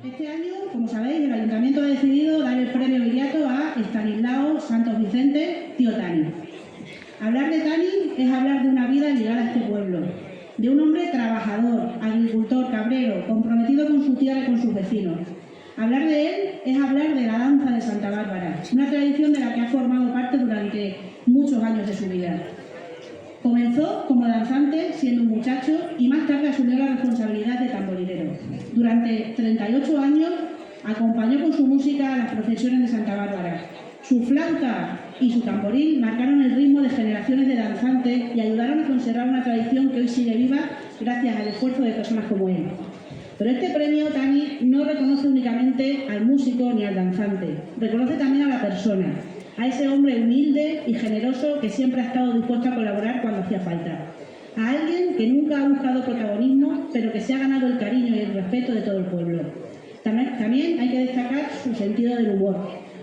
Este año, como sabéis, el Ayuntamiento ha decidido dar el premio Viriato a Estanislao Santos Vicente, tío Tani. Hablar de Tani es hablar de una vida ligada a este pueblo, de un hombre trabajador, agricultor, cabrero, comprometido con su tierra y con sus vecinos. Hablar de él es hablar de la danza de Santa Bárbara, una tradición de la que ha formado parte durante muchos años de su vida. Comenzó como danzante siendo un muchacho y más tarde asumió la responsabilidad de tamborilero. Durante 38 años acompañó con su música a las procesiones de Santa Bárbara. Su flauta y su tamboril marcaron el ritmo de generaciones de danzantes y ayudaron a conservar una tradición que hoy sigue viva gracias al esfuerzo de personas como él. Pero este premio, Tani, no reconoce únicamente al músico ni al danzante, reconoce también a la persona, a ese hombre humilde y generoso que siempre ha estado dispuesto a colaborar cuando hacía falta. A alguien que nunca ha buscado protagonismo, pero que se ha ganado el cariño y el respeto de todo el pueblo. También hay que destacar su sentido del humor,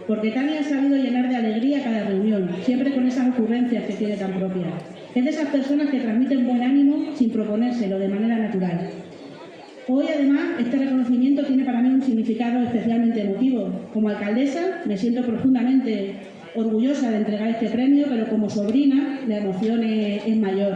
porque Tani ha sabido llenar de alegría cada reunión, siempre con esas ocurrencias que tiene tan propias. Es de esas personas que transmiten buen ánimo sin proponérselo, de manera natural. Hoy, además, este reconocimiento tiene para mí un significado especialmente emotivo. Como alcaldesa, me siento profundamente orgullosa de entregar este premio, pero como sobrina, la emoción es mayor.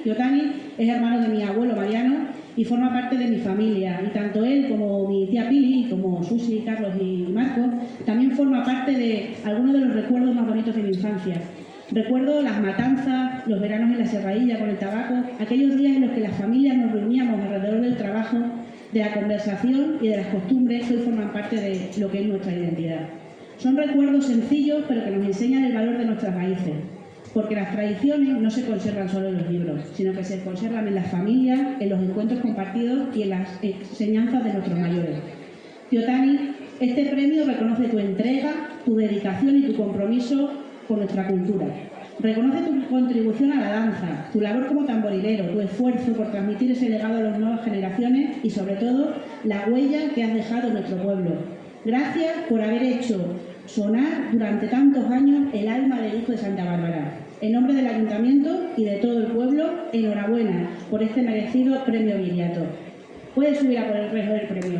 Tío Tani, es hermano de mi abuelo Mariano y forma parte de mi familia. Y tanto él como mi tía Pili, como Susi, Carlos y Marco, también forma parte de algunos de los recuerdos más bonitos de mi infancia. Recuerdo las matanzas, los veranos en la serradilla con el tabaco, aquellos días en los que las familias nos reuníamos alrededor del trabajo, de la conversación y de las costumbres que hoy forman parte de lo que es nuestra identidad. Son recuerdos sencillos, pero que nos enseñan el valor de nuestras raíces, porque las tradiciones no se conservan solo en los libros, sino que se conservan en las familias, en los encuentros compartidos y en las enseñanzas de nuestros mayores. Tío Tani, este premio reconoce tu entrega, tu dedicación y tu compromiso con nuestra cultura. Reconoce tu contribución a la danza, tu labor como tamborilero, tu esfuerzo por transmitir ese legado a las nuevas generaciones y, sobre todo, la huella que has dejado en nuestro pueblo. Gracias por haber hecho sonar durante tantos años el alma del hijo de Santa Bárbara. En nombre del Ayuntamiento y de todo el pueblo, enhorabuena por este merecido premio Viriato. Puedes subir a por el resto del premio.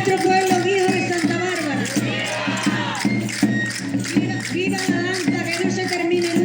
nuestro pueblo, hijo de Santa Bárbara. Viva la danza, que no se termine